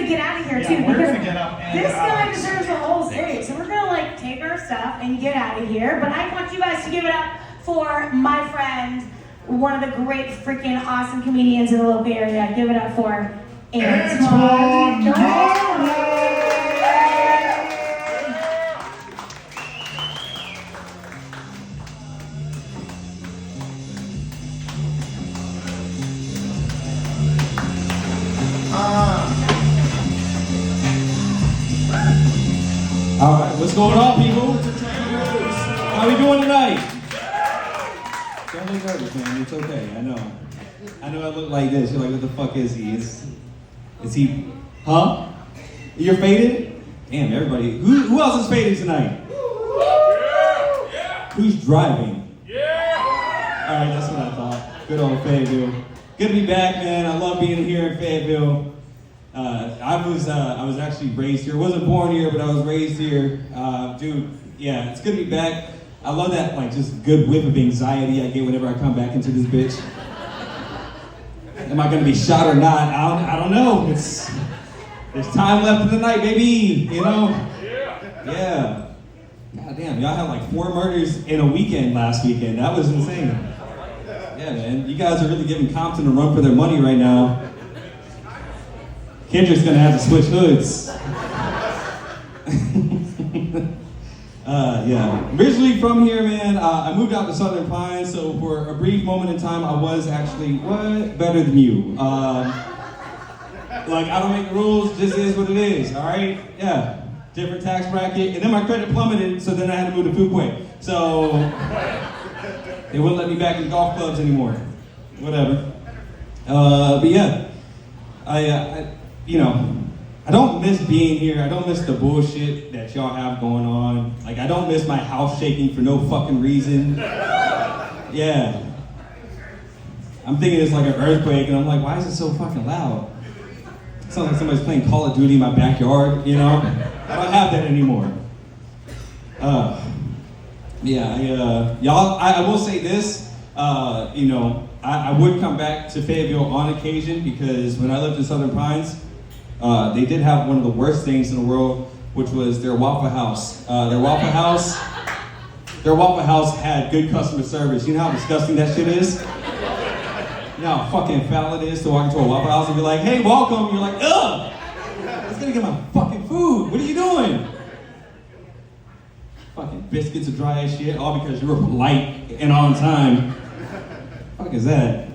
gonna get out of here too, we're because gonna get up and this guy deserves the whole stage. So we're gonna like take our stuff and get out of here. But I want you guys to give it up for my friend, one of the great freaking awesome comedians in the local area. Give it up for Antoine. All right, what's going on, people? How we doing tonight? Don't look nervous, man. It's okay. I know I look like this. You're like, what the fuck is he? Is he? Huh? You're faded? Damn, everybody. Who else is faded tonight? Yeah. Who's driving? Yeah. All right, that's what I thought. Good old Fayetteville. Good to be back, man. I love being here in Fayetteville. I was actually raised here. Wasn't born here, but I was raised here. Dude, yeah, it's good to be back. I love that, like, just good whip of anxiety I get whenever I come back into this bitch. Am I gonna be shot or not? I don't know. There's time left in the night, baby. You know? Yeah. God damn, y'all had like 4 murders in a weekend last weekend. That was insane. Yeah, man. You guys are really giving Compton a run for their money right now. Kendrick's gonna have to switch hoods. Yeah. Originally from here, man. I moved out to Southern Pines, so for a brief moment in time, I was actually better than you. Like, I don't make the rules. This is what it is. All right. Yeah. Different tax bracket, and then my credit plummeted, so then I had to move to Fuquay. So they wouldn't let me back in golf clubs anymore. Whatever. But yeah, I don't miss being here. I don't miss the bullshit that y'all have going on. Like, I don't miss my house shaking for no fucking reason. Yeah. I'm thinking it's like an earthquake, and I'm like, why is it so fucking loud? It sounds like somebody's playing Call of Duty in my backyard, you know? I don't have that anymore. Y'all, I will say this, I would come back to Fayetteville on occasion because when I lived in Southern Pines, they did have one of the worst things in the world, which was their Waffle House. Their Waffle House had good customer service. You know how disgusting that shit is? You know how fucking foul it is to walk into a Waffle House and be like, hey, welcome. You're like, ugh! I was gonna get my fucking food. What are you doing? Fucking biscuits of dry as shit, all because you were polite and on time. What the fuck is that?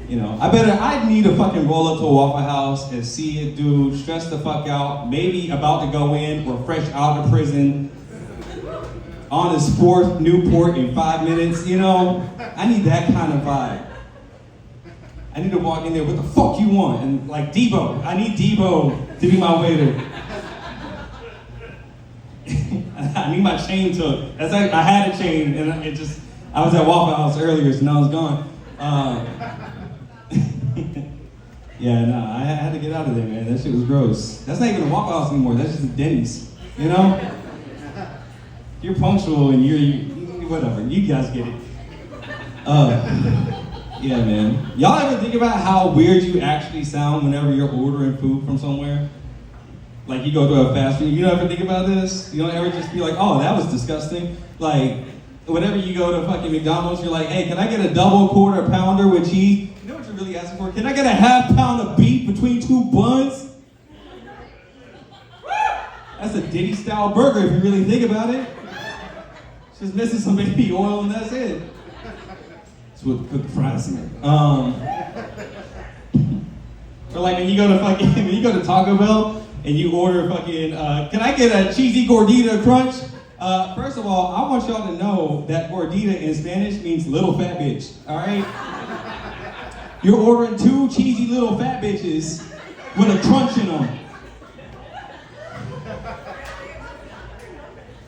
You know, I'd need to fucking roll up to a Waffle House and see a dude stressed the fuck out, maybe about to go in or fresh out of prison, on his 4th Newport in 5 minutes, you know? I need that kind of vibe. I need to walk in there, what the fuck you want? And like, Debo, I need Debo to be my waiter. I need my chain to, I had a chain and I was at Waffle House earlier, so now it's gone. Yeah, no, I had to get out of there, man. That shit was gross. That's not even a Waffle House anymore. That's just a Denny's, you know? You're punctual and you're whatever. You guys get it. Yeah, man. Y'all ever think about how weird you actually sound whenever you're ordering food from somewhere? Like, you go to a fast food, you don't ever think about this? You don't ever just be like, oh, that was disgusting? Like, whenever you go to fucking McDonald's, you're like, hey, can I get a double quarter pounder with cheese? You know what you're really asking for? Can I get a half pound of beef between 2 buns? That's a Diddy style burger if you really think about it. It's just missing some baby oil and that's it. That's what cooked fries in. Or like when you go to Taco Bell and you order fucking, can I get a cheesy gordita crunch? First of all, I want y'all to know that gordita in Spanish means little fat bitch, all right? You're ordering 2 cheesy little fat bitches with a crunch in them.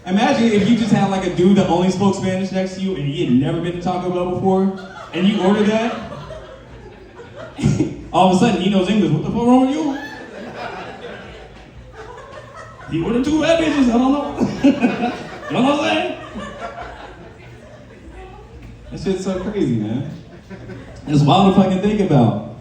Imagine if you just had like a dude that only spoke Spanish next to you and he had never been to Taco Bell before, and you ordered that. All of a sudden he knows English. What the fuck wrong with you? He ordered 2 fat bitches, I don't know. You know what I'm saying? That shit's so crazy, man. It's wild to fucking think about.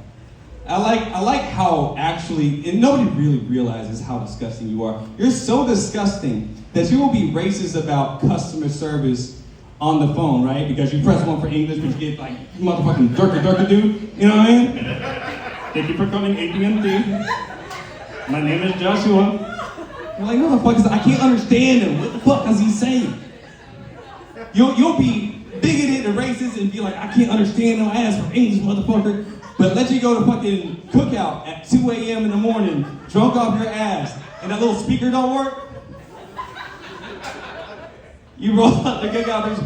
I I like how actually, and nobody really realizes how disgusting you are. You're so disgusting that you will be racist about customer service on the phone, right? Because you press one for English, but you get like motherfucking durka dude. You know what I mean? Thank you for calling AT&T. My name is Joshua. You're like, motherfuckers, I can't understand him. What the fuck is he saying? You'll be bigoted and racist and be like, I can't understand no ass for English, motherfucker. But let you go to fucking cookout at 2 a.m. in the morning, drunk off your ass, and that little speaker don't work. You roll out the cookout, there's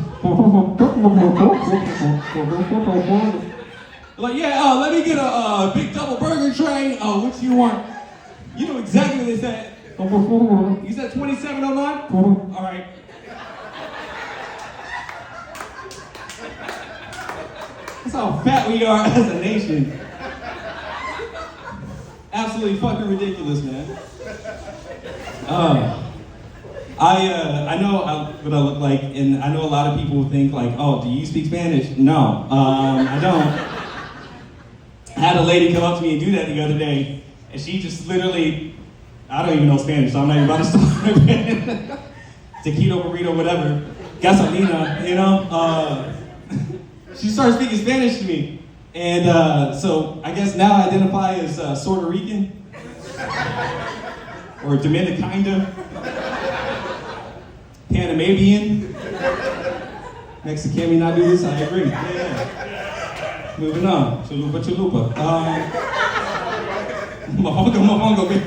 like, yeah, let me get a big double burger tray. What you want? You know exactly what they said. You said 2709? All right. That's how fat we are as a nation. Absolutely fucking ridiculous, man. I know what I look like, and I know a lot of people think like, oh, do you speak Spanish? No, I don't. I had a lady come up to me and do that the other day, and she just literally, I don't even know Spanish, so I'm not even about to start. Taquito, burrito, whatever. Gasolina, you know? She started speaking Spanish to me. And so I guess now I identify as Puerto Rican. Or Dominican, Panamanian. Mexican, we not do this, I agree. Yeah. Moving on. Chalupa. Mahongo, baby.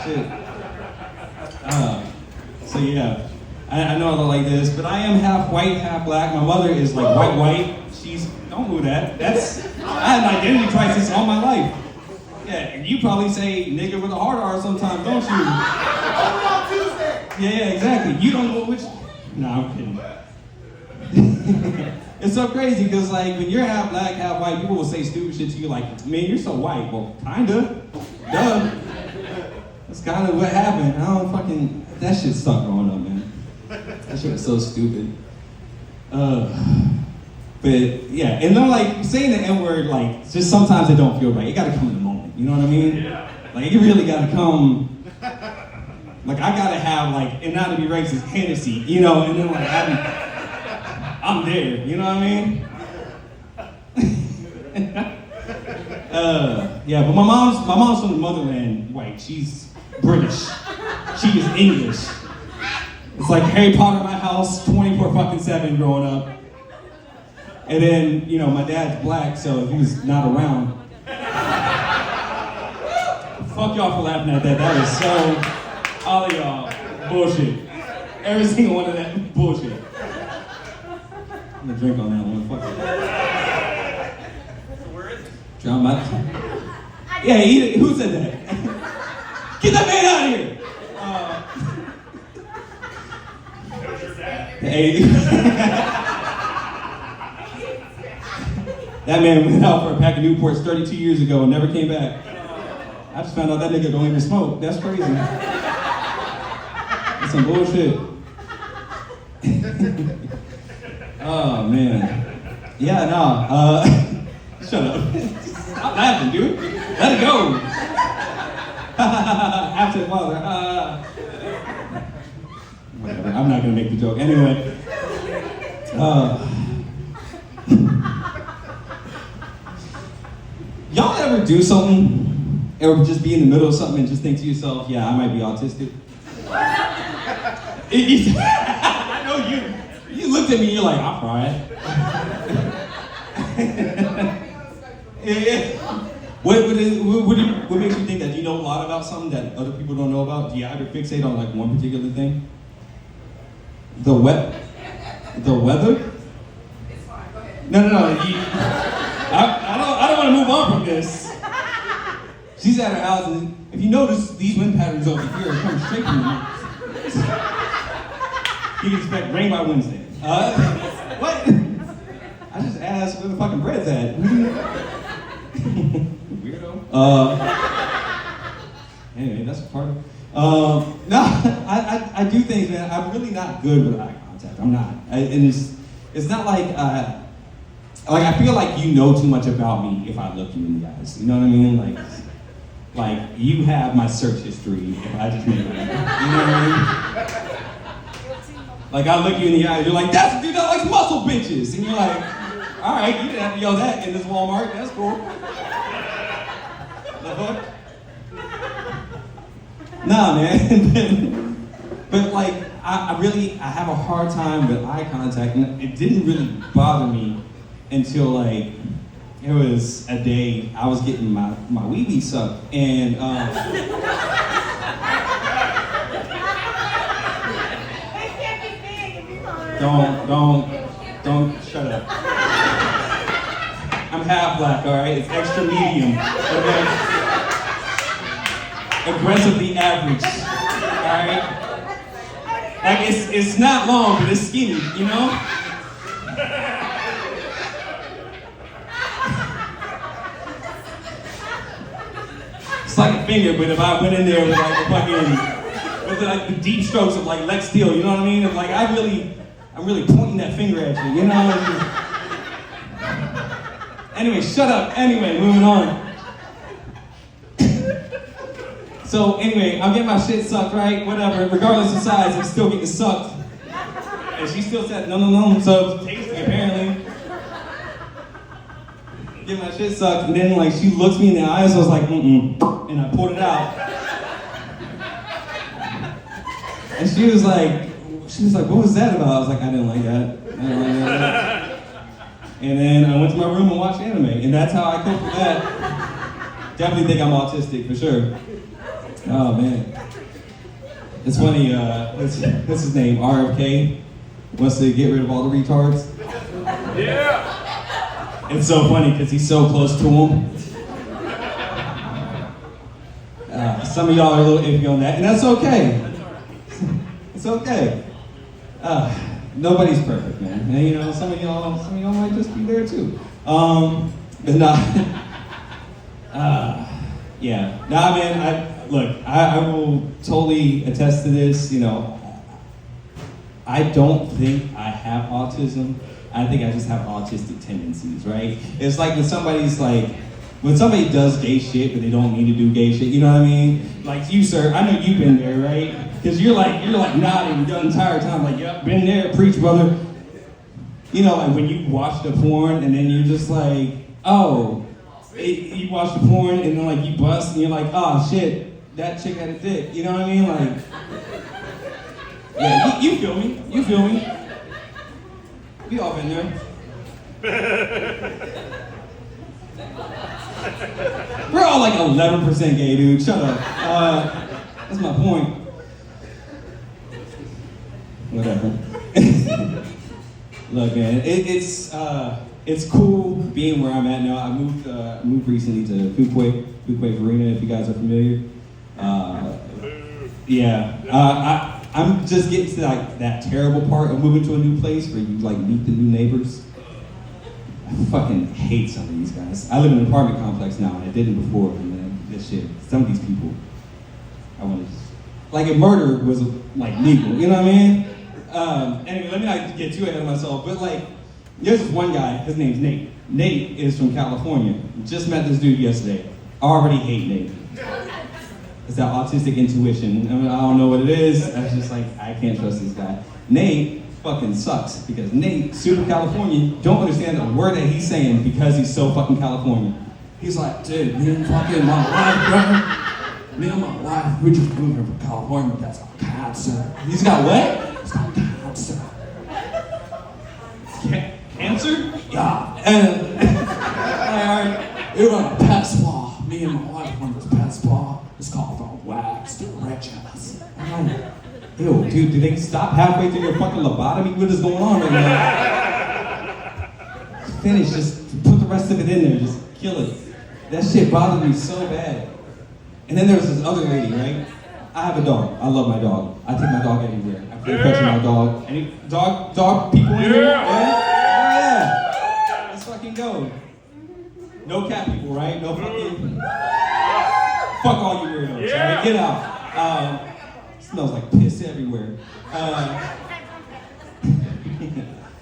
Shit. So yeah, I know I look like this, but I am half white, half black. My mother is like white. Don't do that. I had an identity crisis all my life. Yeah, and you probably say nigga with a hard R sometimes, don't you? Yeah, exactly. You don't know which. No, I'm kidding. It's so crazy because like when you're half black, half white, people will say stupid shit to you like, man, you're so white. Well, kinda. Duh. That's kind of what happened. That shit sucked growing up, man. That shit was so stupid. But yeah, and then like saying the N-word, like just sometimes it don't feel right. It gotta come in the moment. You know what I mean? Yeah. Like it really gotta come. Like I gotta have like, and not to be racist, Hennessy, you know, and then like I'm there. You know what I mean? Yeah, but my mom's from the motherland, white. She's British. She is English. It's like Harry Potter in my house, 24/7 growing up. And then, you know, my dad's black, so he was not around. Fuck y'all for laughing at that. That was so, all of y'all, bullshit. Every single one of that, bullshit. I'm gonna drink on that one, fuck it. Drama. Yeah, who said that? Get that man out of here! Hey. That man went out for a pack of Newports 32 years ago and never came back. I just found out that nigga don't even smoke. That's crazy. That's some bullshit. Oh, man. Yeah, no. Shut up. Stop laughing, dude. Let it go. After the father. Whatever. I'm not going to make the joke. Anyway. Y'all ever do something or just be in the middle of something and just think to yourself, yeah, I might be autistic? I know you looked at me and you're like, I'm fine. Yeah. What makes you think that? Do you know a lot about something that other people don't know about? Do you ever fixate on like one particular thing? The weather? It's fine, go ahead. No. I don't want to move on from this. She's at her house, and if you notice, these wind patterns over here are coming straight from the north. You can expect rain by Wednesday. What? I just asked where the fucking bread's at. Weirdo. Anyway, that's part of it. No, I do things, man. I'm really not good with eye contact. I'm not. And it's not like like I feel like you know too much about me if I look you in the eyes. You know what I mean? Like you have my search history if I just make it. You know what I mean? Like I look you in the eyes, you're like, that's a dude that likes muscle bitches. And you're like, all right, you didn't have to yell that in this Walmart, that's cool. The fuck? Nah, man. But like, I have a hard time with eye contact, and it didn't really bother me until like, it was a day I was getting my wee-wee sucked, and don't shut up. I'm half black, all right? It's extra medium, okay? Aggressively average, all right? Like it's not long, but it's skinny, you know? It's like a finger, but if I went in there with like a fucking, with like the deep strokes of like Lex Steel, you know what I mean? Of like I'm really pointing that finger at you, you know? Anyway, shut up. Anyway, moving on. So anyway, I'm getting my shit sucked, right? Whatever, regardless of size, I'm still getting sucked. And she still said, no, so it's tasty apparently. Get my shit sucked, and then like she looks me in the eyes, so I was like, and I pulled it out. And she was like, what was that about? I was like, I didn't like that. And then I went to my room and watched anime, and that's how I cope with that. Definitely think I'm autistic, for sure. Oh man. It's funny, what's his name? RFK wants to get rid of all the retards. Yeah! It's so funny because he's so close to him. Some of y'all are a little iffy on that, and that's okay. It's okay. Nobody's perfect, man. And you know, some of y'all might just be there too. But nah. Yeah. Nah, man. I will totally attest to this. You know, I don't think I have autism. I think I just have autistic tendencies, right? It's like when somebody does gay shit, but they don't mean to do gay shit, you know what I mean? Like you, sir, I know you've been there, right? Because you're like nodding the entire time, like, yep, been there, preach, brother. You know, like when you watch the porn and then you're just like, oh, you watch the porn and then like you bust and you're like, oh shit, that chick had a dick, you know what I mean? Like, yeah, you feel me, We all been there. We're all like 11% gay, dude. Shut up. That's my point. Whatever. Look, man, it's cool being where I'm at now. I moved recently to Fuquay Arena, if you guys are familiar. I'm just getting to like that terrible part of moving to a new place where you like meet the new neighbors. I fucking hate some of these guys. I live in an apartment complex now, and I didn't before. And then this shit, some of these people, I want to like if murder was like legal, you know what I mean? Anyway, let me not get too ahead of myself, but like, there's this one guy. His name's Nate. Nate is from California. Just met this dude yesterday. I already hate Nate. It's that autistic intuition. I mean, I don't know what it is. I was just like, I can't trust this guy. Nate fucking sucks because Nate, super California, don't understand a word that he's saying because he's so fucking California. He's like, dude, me and fucking my wife, bro. Me and my wife, we just moved here from California. That's got cancer. He's got what? He's got cancer. Cancer? Yeah. And it was a pet spa. Me and my wife went to this pet spa. It's called the Wax Riches. I'm like, ew, dude, do they stop halfway through your fucking lobotomy? What is going on right now? Finish, just put the rest of it in there, just kill it. That shit bothered me so bad. And then there was this other lady, right? I have a dog. I love my dog. I take my dog everywhere. I play fetch with my dog. Any dog people in here? Yeah. Let's fucking go. No cat people, right? No fucking... Fuck all you weirdos, yeah. Right? Get out. Smells like piss everywhere.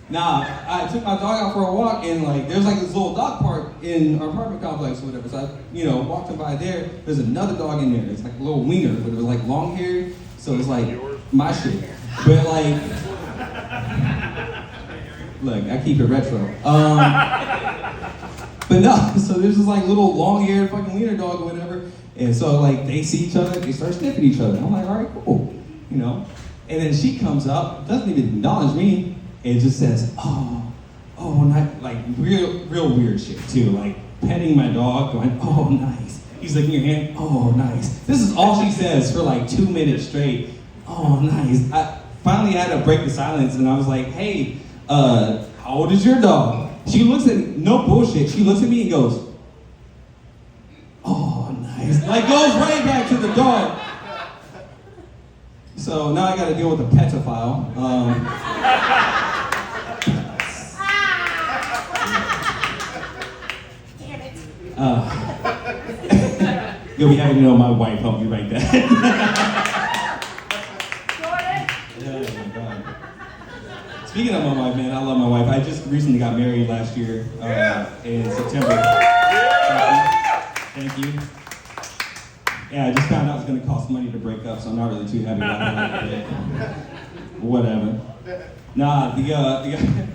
Nah, I took my dog out for a walk, and like there's like this little dog park in our apartment complex or whatever. So I, walking by there. There's another dog in there. It's like a little wiener, but it was like long haired. So it's like my shit. But like, look, I keep it retro. But no, so there's this like little long-haired fucking wiener dog or whatever, and so like they see each other, they start sniffing each other. I'm like, all right, cool, And then she comes up, doesn't even acknowledge me, and just says, oh, not like real weird shit too, like petting my dog, going, oh, nice. He's licking your hand, oh, nice. This is all she says for like 2 minutes straight. Oh, nice. I finally had to break the silence, and I was like, hey, how old is your dog? She looks at me, no bullshit, she looks at me and goes, oh, nice. Like goes right back to the dog. So now I gotta deal with a pedophile. Damn it. You'll be happy to know my wife helped me write that. Oh my God. Speaking of my wife, man, I love my wife. I just recently got married last year in September. Thank you. Yeah, I just found out it's going to cost money to break up, so I'm not really too happy about it. Whatever. Nah, I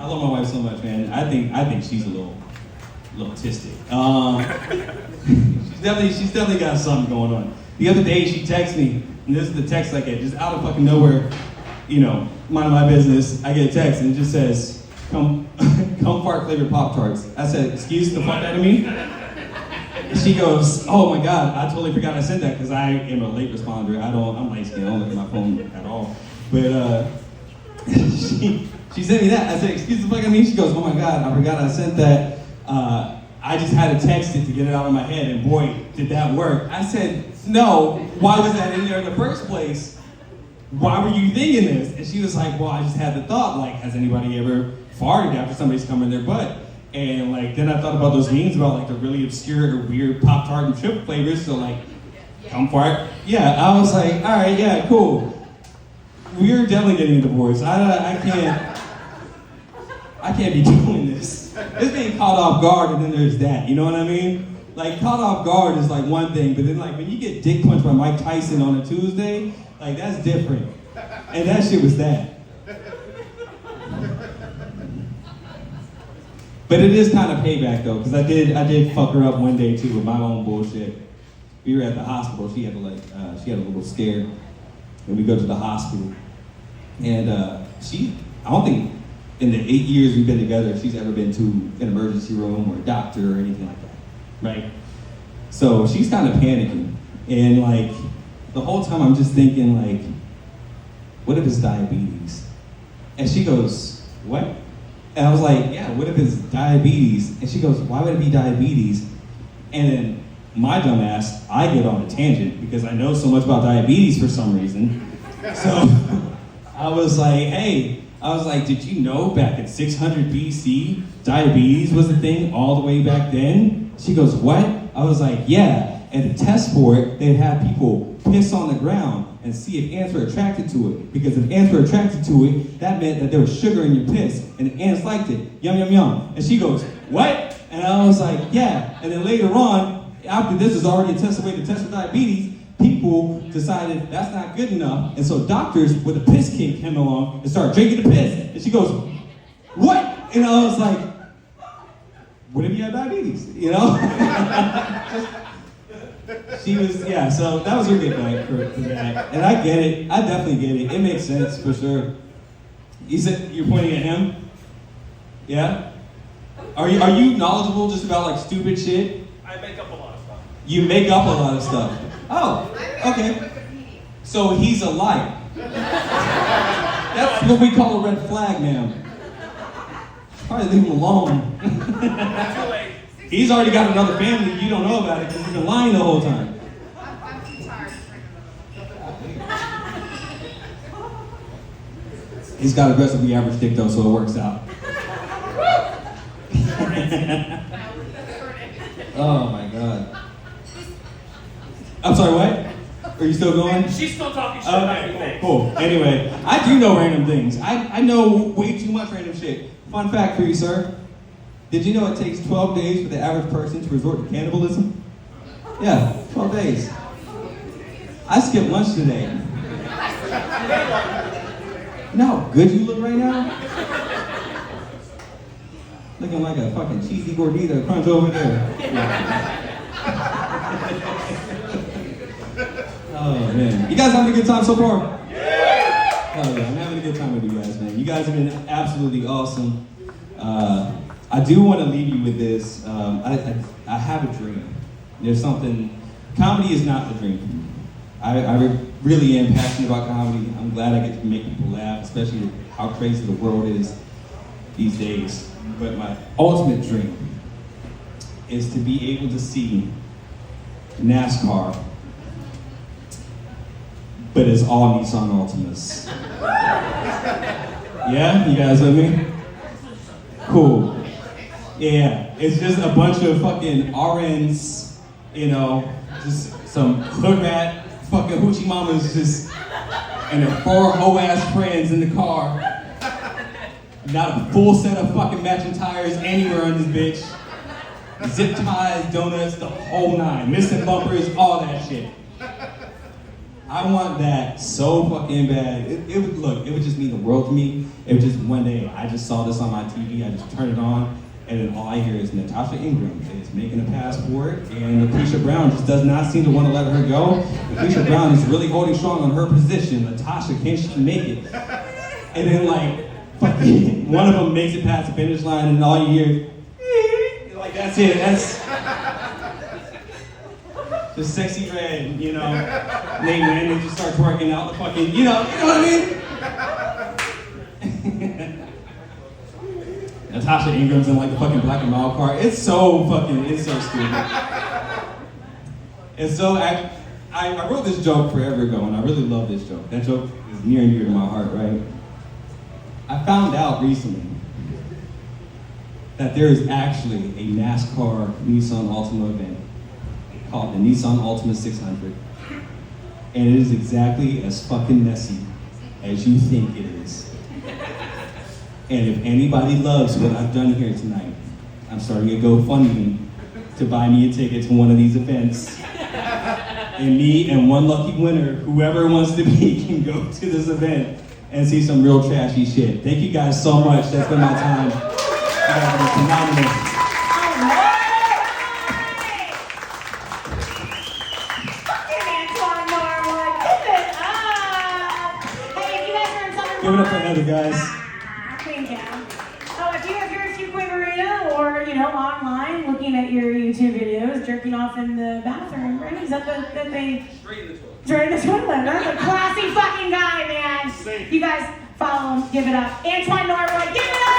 love my wife so much, man. I think she's a little autistic. She's definitely got something going on. The other day she texted me, and this is the text I get, just out of fucking nowhere. Minding my business, I get a text and it just says, come fart flavored Pop-Tarts. I said, excuse the fuck out of me? And she goes, oh my God, I totally forgot I sent that because I am a late responder. I'm late skinned, I don't look at my phone at all. But she sent me that. I said, excuse the fuck out of me? She goes, oh my God, I forgot I sent that. I just had to text it to get it out of my head, and boy, did that work. I said, no, why was that in there in the first place? Why were you thinking this? And she was like, well, I just had the thought, like, has anybody ever farted after somebody's come in their butt? And like, then I thought about those memes about like the really obscure or weird Pop-Tart and chip flavors, so like, come fart. Yeah, I was like, all right, yeah, cool. We're definitely getting a divorce. I can't be doing this. It's being caught off guard, and then there's that, you know what I mean? Like, caught off guard is like one thing, but then like, when you get dick punched by Mike Tyson on a Tuesday, like, that's different. And that shit was that. But it is kind of payback though, because I did fuck her up one day too with my own bullshit. We were at the hospital. She had a little scare, and we go to the hospital, and I don't think in the 8 years we've been together she's ever been to an emergency room or a doctor or anything like that, right? So she's kind of panicking, and like the whole time I'm just thinking like, what if it's diabetes? And she goes, what? And I was like, yeah, what if it's diabetes? And she goes, why would it be diabetes? And then my dumb ass, I get on a tangent because I know so much about diabetes for some reason. So I was like, did you know back in 600 BC, diabetes was a thing all the way back then? She goes, what? I was like, yeah. And to test for it, they'd have people piss on the ground and see if ants were attracted to it. Because if ants were attracted to it, that meant that there was sugar in your piss, and the ants liked it. Yum, yum, yum. And she goes, what? And I was like, yeah. And then later on, after this is already a tested way to test for diabetes, people decided that's not good enough. And so doctors with a piss king came along and started drinking the piss. And she goes, what? And I was like, what if you have diabetes? She was, yeah, so that was her get back for that. And I get it. I definitely get it. It makes sense for sure. You said you're pointing at him? Yeah? Are you knowledgeable just about like stupid shit? I make up a lot of stuff. You make up a lot of stuff. Oh, okay. So he's a liar. That's what we call a red flag, ma'am. Probably leave him alone. Too late. He's already got another family. You don't know about it because he's been lying the whole time. I'm too tired to drink another. He's got aggressively average dick though, so it works out. Oh my God. I'm sorry, what? Are you still going? She's still talking shit about me. Okay, cool. Anyway, I do know random things. I know way too much random shit. Fun fact for you, sir. Did you know it takes 12 days for the average person to resort to cannibalism? Yeah, 12 days. I skipped lunch today. You know how good you look right now? Looking like a fucking cheesy gordita crunch over there. Oh man. You guys having a good time so far? Yeah! Oh yeah, I'm having a good time with you guys, man. You guys have been absolutely awesome. I do want to leave you with this. I have a dream. There's something, comedy is not the dream for me. I really am passionate about comedy. I'm glad I get to make people laugh, especially with how crazy the world is these days. But my ultimate dream is to be able to see NASCAR, but it's all Nissan Altimas. Yeah, you guys with me? Cool. Yeah, it's just a bunch of fucking RNs, you know, just some hood rat fucking hoochie mamas just, and their 4 hoe ass friends in the car. Not a full set of fucking matching tires anywhere on this bitch. Zip ties, donuts, the whole 9. Missing bumpers, all that shit. I want that so fucking bad. It would just mean the world to me. It would just one day, I just saw this on my TV, I just turned it on, and then all I hear is Natasha Ingram is making a passport, and Lakeisha Brown just does not seem to want to let her go. Lakeisha Brown is really holding strong on her position. Natasha, can she make it? And then like, fucking, one of them makes it past the finish line, and all you hear, like that's it. That's the sexy red, you know. Nate Manning just starts working out the fucking, you know what I mean? Natasha Ingram's in like the fucking black and mild car. It's so stupid. And so I wrote this joke forever ago, and I really love this joke. That joke is near and dear to my heart, right? I found out recently that there is actually a NASCAR Nissan Altima event called the Nissan Altima 600. And it is exactly as fucking messy as you think it is. And if anybody loves what I've done here tonight, I'm starting a GoFundMe to buy me a ticket to one of these events. And me and one lucky winner, whoever wants to be, can go to this event and see some real trashy shit. Thank you guys so much. That's been my time. You guys have been phenomenal. Give it up for another, guys. Thank you. Oh, if you're a Q-Queen Marina or, online looking at your YouTube videos, jerking off in the bathroom, right? Is that that they... Straight in the toilet. Straight in the toilet. That's a classy fucking guy, man. Safe. You guys follow him. Give it up. Antoine Norwood, give it up!